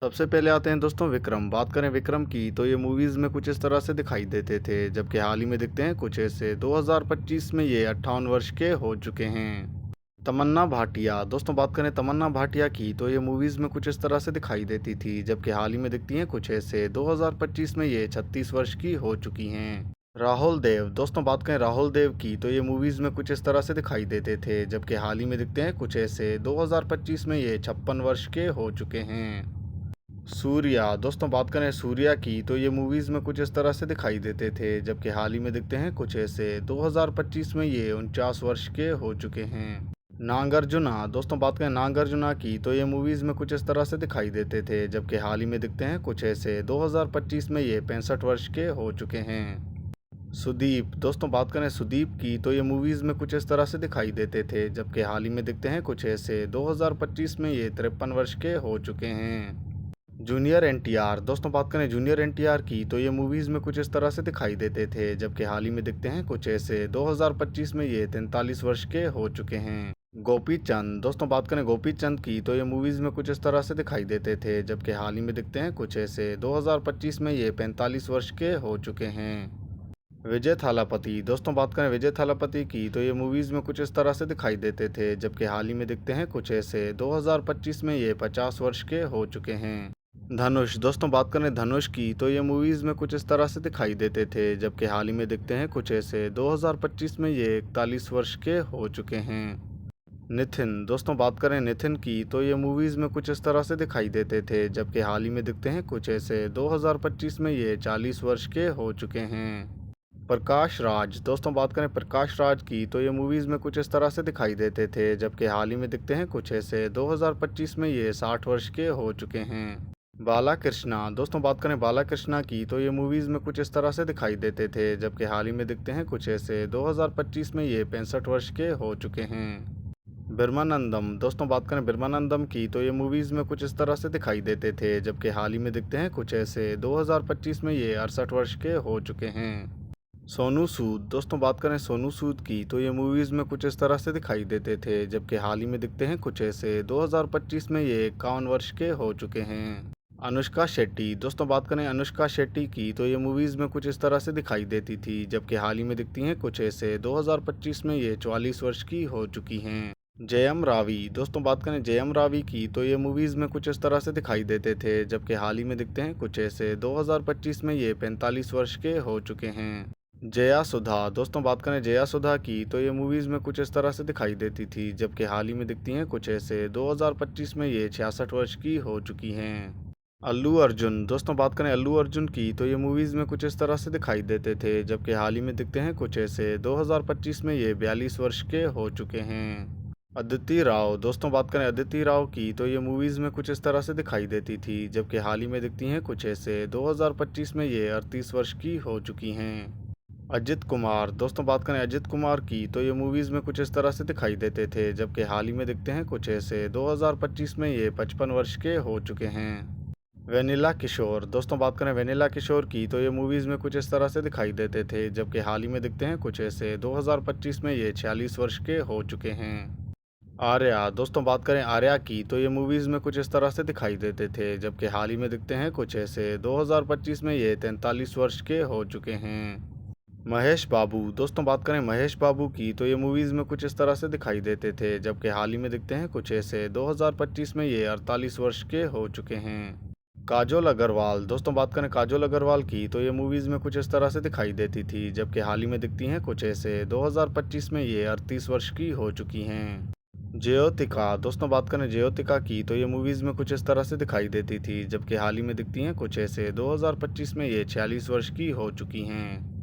सबसे पहले आते हैं दोस्तों विक्रम। बात करें विक्रम की तो ये मूवीज़ में कुछ इस तरह से दिखाई देते थे, जबकि हाल ही में दिखते हैं कुछ ऐसे। 2025 में ये 58 वर्ष के हो चुके हैं। तमन्ना भाटिया। दोस्तों बात करें तमन्ना भाटिया की तो ये मूवीज़ में कुछ इस तरह से दिखाई देती थी, जबकि हाल ही में दिखती हैं कुछ ऐसे। 2025 में ये 36 वर्ष की हो चुकी हैं। राहुल देव। दोस्तों बात करें राहुल देव की तो ये मूवीज़ में कुछ इस तरह से दिखाई देते थे, जबकि हाल ही में दिखते हैं कुछ ऐसे। 2025 में ये 56 वर्ष के हो चुके हैं। सूर्या। दोस्तों बात करें सूर्या की तो ये मूवीज़ में कुछ इस तरह से दिखाई देते थे, जबकि हाल ही में दिखते हैं कुछ ऐसे। 2025 में ये 49 वर्ष के हो चुके हैं। नागार्जुना। दोस्तों बात करें नागार्जुना की तो ये मूवीज़ में कुछ इस तरह से दिखाई देते थे, जबकि हाल ही में दिखते हैं कुछ ऐसे। 2025 में ये 65 वर्ष के हो चुके हैं। सुदीप। दोस्तों बात करें सुदीप की तो ये मूवीज़ में कुछ इस तरह से दिखाई देते थे, जबकि हाल ही में दिखते हैं कुछ ऐसे। 2025 में ये 53 वर्ष के हो चुके हैं। जूनियर एनटीआर। दोस्तों बात करें जूनियर एनटीआर की तो ये मूवीज़ में कुछ इस तरह से दिखाई देते थे, जबकि हाल ही में दिखते हैं कुछ ऐसे। 2025 में ये 43 वर्ष के हो चुके हैं। गोपी चंद। दोस्तों बात करें गोपी चंद की तो ये मूवीज़ में कुछ इस तरह से दिखाई देते थे, जबकि हाल ही में दिखते हैं कुछ ऐसे। 2025 में ये 45 वर्ष के हो चुके हैं। विजय थालापति। दोस्तों बात करें विजय थालापति की तो ये मूवीज़ में कुछ इस तरह से दिखाई देते थे, जबकि हाल ही में दिखते हैं कुछ ऐसे। 2025 में ये 50 वर्ष के हो चुके हैं। धनुष। दोस्तों बात करें धनुष की तो ये मूवीज़ में कुछ इस तरह से दिखाई देते थे, जबकि हाल ही में दिखते हैं कुछ ऐसे। 2025 में ये 41 वर्ष के हो चुके हैं। नितिन। दोस्तों बात करें नितिन की तो ये मूवीज़ में कुछ इस तरह से दिखाई देते थे, जबकि हाल ही में दिखते हैं कुछ ऐसे। 2025 में ये 40 वर्ष के हो चुके हैं। प्रकाश राज। दोस्तों बात करें प्रकाश राज की तो ये मूवीज़ में कुछ इस तरह से दिखाई देते थे, जबकि हाल ही में दिखते हैं कुछ ऐसे। 2025 में ये 60 वर्ष के हो चुके हैं। बाला कृष्णा। दोस्तों बात करें बाला कृष्णा की तो ये मूवीज़ में कुछ इस तरह से दिखाई देते थे, जबकि हाल ही में दिखते हैं कुछ ऐसे। 2025 में ये 65 वर्ष के हो चुके हैं। ब्रह्मानंदम। दोस्तों बात करें ब्रह्मानंदम की तो ये मूवीज़ में कुछ इस तरह से दिखाई देते थे, जबकि हाल ही में दिखते हैं कुछ ऐसे। 2025 में ये 68 वर्ष के हो चुके हैं। सोनू सूद। दोस्तों बात करें सोनू सूद की तो ये मूवीज़ में कुछ इस तरह से दिखाई देते थे, जबकि हाल ही में दिखते हैं कुछ ऐसे। 2025 में ये 51 वर्ष के हो चुके हैं। अनुष्का शेट्टी। दोस्तों बात करें अनुष्का शेट्टी की तो ये मूवीज़ में कुछ इस तरह से दिखाई देती थी, जबकि हाल ही में दिखती हैं कुछ ऐसे। 2025 में ये 44 वर्ष की हो चुकी हैं। जयम रावी। दोस्तों बात करें जयम रावी की तो ये मूवीज़ में कुछ इस तरह से दिखाई देते थे, जबकि हाल ही में दिखते हैं कुछ ऐसे। 2025 में ये 45 वर्ष के हो चुके हैं। जया सुधा। दोस्तों बात करें जया सुधा की तो ये मूवीज़ में कुछ इस तरह से दिखाई देती थी, जबकि हाल ही में दिखती हैं कुछ ऐसे। 2025 में ये 66 वर्ष की हो चुकी हैं। अल्लू अर्जुन। दोस्तों बात करें अल्लू अर्जुन की तो ये मूवीज़ में कुछ इस तरह से दिखाई देते थे, जबकि हाल ही में दिखते हैं कुछ ऐसे। 2025 में ये 42 वर्ष के हो चुके हैं। अदिति राव। दोस्तों बात करें अदिति राव की तो ये मूवीज़ में कुछ इस तरह से दिखाई देती थी, जबकि हाल ही में दिखती हैं कुछ ऐसे। 2025 में ये 38 वर्ष की हो चुकी हैं। अजित कुमार। दोस्तों बात करें अजित कुमार की तो ये मूवीज़ में कुछ इस तरह से दिखाई देते थे, जबकि हाल ही में दिखते हैं कुछ ऐसे। 2025 में ये 55 वर्ष के हो चुके हैं। वेनिला किशोर। दोस्तों बात करें वेनिला किशोर की तो ये मूवीज़ में कुछ इस तरह से दिखाई देते थे, जबकि हाल ही में दिखते हैं कुछ ऐसे। 2025 में ये 46 वर्ष के हो चुके हैं। आर्या। दोस्तों बात करें आर्या की तो ये मूवीज़ में कुछ इस तरह से दिखाई देते थे, जबकि हाल ही में दिखते हैं कुछ ऐसे। 2025 में ये 43 वर्ष के हो चुके हैं। महेश बाबू। दोस्तों बात करें महेश बाबू की तो ये मूवीज़ में कुछ इस तरह से दिखाई देते थे, जबकि हाल ही में दिखते हैं कुछ ऐसे। 2025 में ये 48 वर्ष के हो चुके हैं। काजोल अग्रवाल। दोस्तों बात करें काजोल अग्रवाल की तो ये मूवीज़ में कुछ इस तरह से दिखाई देती थी, जबकि हाल ही में दिखती हैं कुछ ऐसे। 2025 में ये 38 वर्ष की हो चुकी हैं। ज्योतिका। दोस्तों बात करें ज्योतिका की तो ये मूवीज़ में कुछ इस तरह से दिखाई देती थी, जबकि हाल ही में दिखती हैं कुछ ऐसे। 2025 में ये 46 वर्ष की हो चुकी हैं।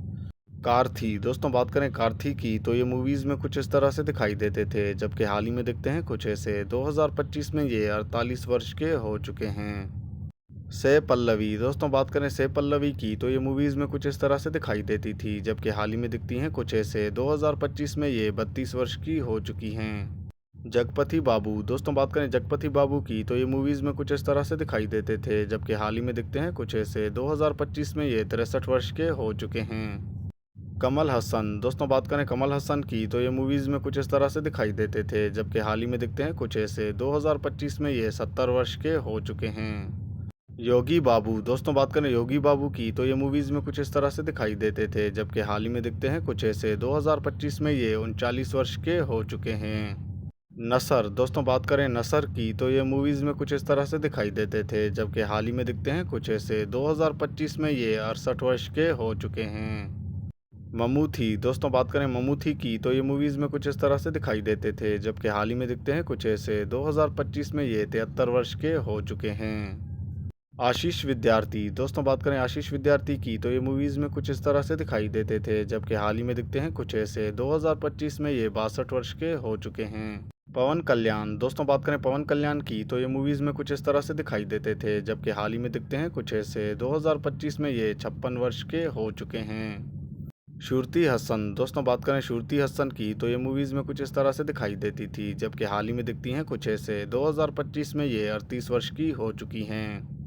कार्थी। दोस्तों बात करें कार्थी की तो ये मूवीज़ में कुछ इस तरह से दिखाई देते थे, जबकि हाल ही में दिखते हैं कुछ ऐसे। 2025 में ये 48 वर्ष के हो चुके हैं। से पल्लवी। दोस्तों बात करें से पल्लवी की तो ये मूवीज़ में कुछ इस तरह से दिखाई देती थी, जबकि हाल ही में दिखती हैं कुछ ऐसे। 2025 में ये 32 वर्ष की हो चुकी हैं। जगपति बाबू। दोस्तों बात करें जगपति बाबू की तो ये मूवीज़ में कुछ इस तरह से दिखाई देते थे, जबकि हाल ही में दिखते हैं कुछ ऐसे। 2025 में ये 63 वर्ष के हो चुके हैं। कमल हसन। दोस्तों बात करें कमल हसन की तो ये मूवीज़ में कुछ इस तरह से दिखाई देते थे, जबकि हाल ही में दिखते हैं कुछ ऐसे। 2025 में ये 70 वर्ष के हो चुके हैं। योगी बाबू, दोस्तों बात करें योगी बाबू की तो ये मूवीज़ में कुछ इस तरह से दिखाई देते थे, जबकि हाल ही में दिखते हैं कुछ ऐसे। 2025 में ये 39 वर्ष के हो चुके हैं। नसर, दोस्तों बात करें नसर की तो ये मूवीज़ में कुछ इस तरह से दिखाई देते थे, जबकि हाल ही में दिखते हैं कुछ ऐसे। 2025 में ये 68 वर्ष के हो चुके हैं। ममूथी, दोस्तों बात करें ममूथी की तो ये मूवीज़ में कुछ इस तरह से दिखाई देते थे, जबकि हाल ही में दिखते हैं कुछ ऐसे। 2025 में ये 73 वर्ष के हो चुके हैं। आशीष विद्यार्थी, दोस्तों बात करें आशीष विद्यार्थी की तो ये मूवीज़ में कुछ इस तरह से दिखाई देते थे, जबकि हाल ही में दिखते हैं कुछ ऐसे। 2025 में ये 62 वर्ष के हो चुके हैं। पवन कल्याण, दोस्तों बात करें पवन कल्याण की तो ये मूवीज़ में कुछ इस तरह से दिखाई देते थे, जबकि हाल ही में दिखते हैं कुछ ऐसे। 2025 में ये 56 वर्ष के हो चुके हैं। श्रुति हसन, दोस्तों बात करें श्रुति हसन की तो ये मूवीज़ में कुछ इस तरह से दिखाई देती थी, जबकि हाल ही में दिखती हैं कुछ ऐसे। 2025 में ये 38 वर्ष की हो चुकी हैं।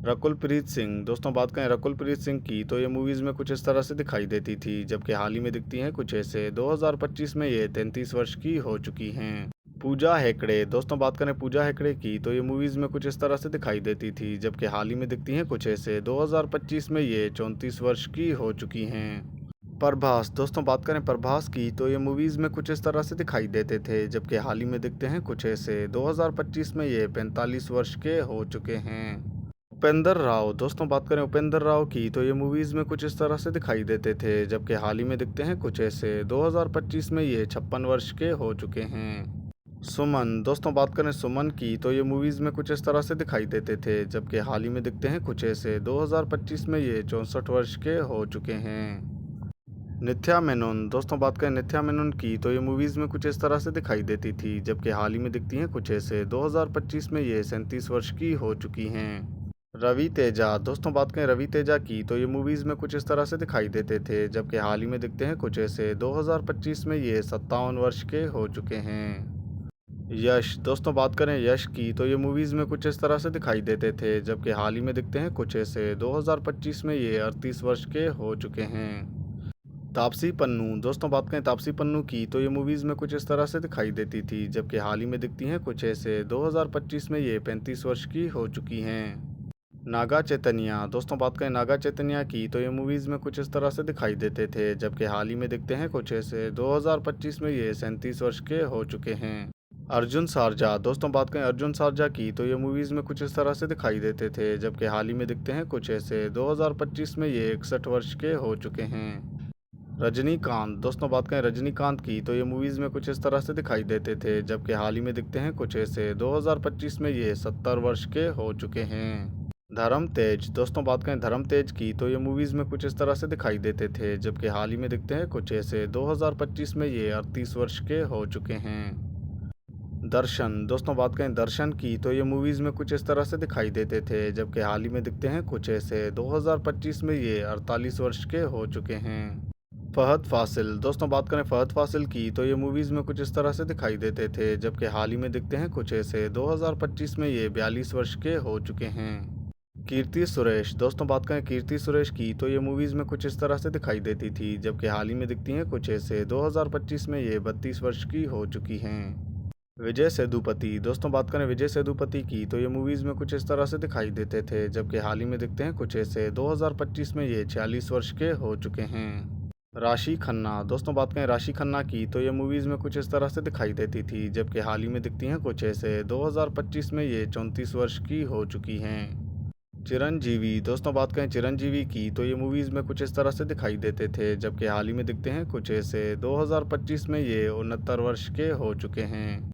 रकुल प्रीत सिंह, दोस्तों बात करें रकुल प्रीत सिंह की तो ये मूवीज़ में कुछ इस तरह से दिखाई देती थी, जबकि हाल ही में दिखती हैं कुछ ऐसे। 2025 में ये 33 वर्ष की हो चुकी हैं। पूजा हेगड़े, दोस्तों बात करें पूजा हेगड़े की तो ये मूवीज़ में कुछ इस तरह से दिखाई देती थी, जबकि हाल ही में दिखती हैं कुछ ऐसे। 2025 में ये 34 वर्ष की हो चुकी हैं। प्रभास, दोस्तों बात करें प्रभास की तो ये मूवीज़ में कुछ इस तरह से दिखाई देते थे, जबकि हाल ही में दिखते हैं कुछ ऐसे। 2025 में ये 45 वर्ष के हो चुके हैं। उपेंद्र राव, दोस्तों बात करें उपेंद्र राव की तो ये मूवीज़ में कुछ इस तरह से दिखाई देते थे, जबकि हाल ही में दिखते हैं कुछ ऐसे। 2025 में ये 56 वर्ष के हो चुके हैं। सुमन, दोस्तों बात करें सुमन की तो ये मूवीज़ में कुछ इस तरह से दिखाई देते थे, जबकि हाल ही में दिखते हैं कुछ ऐसे। 2025 में ये 64 वर्ष के हो चुके हैं। नित्या मेनन, दोस्तों बात करें नित्या मेनन की तो ये मूवीज़ में कुछ इस तरह से दिखाई देती थी, जबकि हाल ही में दिखती हैं कुछ ऐसे। 2025 में ये 37 वर्ष की हो चुकी हैं। रवि तेजा, दोस्तों बात करें रवि तेजा की तो ये मूवीज़ में कुछ इस तरह से दिखाई देते थे, जबकि हाल ही में दिखते हैं कुछ ऐसे। 2025 में ये 57 वर्ष के हो चुके हैं। यश, दोस्तों बात करें यश की तो ये मूवीज़ में कुछ इस तरह से दिखाई देते थे, जबकि हाल ही में दिखते हैं कुछ ऐसे। 2025 में ये 38 वर्ष के हो चुके हैं। तापसी पन्नू, दोस्तों बात करें तापसी पन्नू की तो ये मूवीज़ में कुछ इस तरह से दिखाई देती थी, जबकि हाल ही में दिखती हैं कुछ ऐसे। 2025 में ये 35 वर्ष की हो चुकी हैं। नागा चैतन्या, दोस्तों बात करें नागा चैतन्या की तो ये मूवीज़ में कुछ इस तरह से दिखाई देते थे, जबकि हाल ही में दिखते हैं कुछ ऐसे। 2025 में ये 37 वर्ष के हो चुके हैं। अर्जुन सारजा, दोस्तों बात करें अर्जुन सारजा की तो ये मूवीज़ में कुछ इस तरह से दिखाई देते थे, जबकि हाल ही में दिखते हैं कुछ ऐसे। 2025 में ये 61 वर्ष के हो चुके हैं। रजनीकांत, दोस्तों बात करें रजनीकांत की तो ये मूवीज़ में कुछ इस तरह से दिखाई देते थे, जबकि हाल ही में दिखते हैं कुछ ऐसे। 2025 में ये 70 वर्ष के हो चुके हैं। धर्म तेज, दोस्तों बात करें धर्म तेज की तो ये मूवीज़ में कुछ इस तरह से दिखाई देते थे, जबकि हाल ही में दिखते हैं कुछ ऐसे। 2025 में ये 38 वर्ष के हो चुके हैं। दर्शन, दोस्तों बात करें दर्शन की तो ये मूवीज़ में कुछ इस तरह से दिखाई देते थे, जबकि हाल ही में दिखते हैं कुछ ऐसे। 2025 में ये 48 वर्ष के हो चुके हैं। फहद फासिल, दोस्तों बात करें फहद फासिल की तो ये मूवीज़ में कुछ इस तरह से दिखाई देते थे, जबकि हाल ही में दिखते हैं कुछ ऐसे। 2025 में ये 42 वर्ष के हो चुके हैं। कीर्ति सुरेश, दोस्तों बात करें कीर्ति सुरेश की तो ये मूवीज़ में कुछ इस तरह से दिखाई देती थी, जबकि हाल ही में दिखती हैं कुछ ऐसे। 2025 में ये 32 वर्ष की हो चुकी हैं। विजय सेतुपति, दोस्तों बात करें विजय सेतुपति की तो ये मूवीज़ में कुछ इस तरह से दिखाई देते थे, जबकि हाल ही में दिखते हैं कुछ ऐसे। 2025 में ये 46 वर्ष के हो चुके हैं। राशि खन्ना, दोस्तों बात करें राशि खन्ना की तो ये मूवीज़ में कुछ इस तरह से दिखाई देती थी, जबकि हाल ही में दिखती हैं कुछ ऐसे। 2025 में ये 34 वर्ष की हो चुकी हैं। चिरंजीवी, दोस्तों बात करें चिरंजीवी की तो ये मूवीज़ में कुछ इस तरह से दिखाई देते थे, जबकि हाल ही में दिखते हैं कुछ ऐसे। 2025 में ये 69 वर्ष के हो चुके हैं।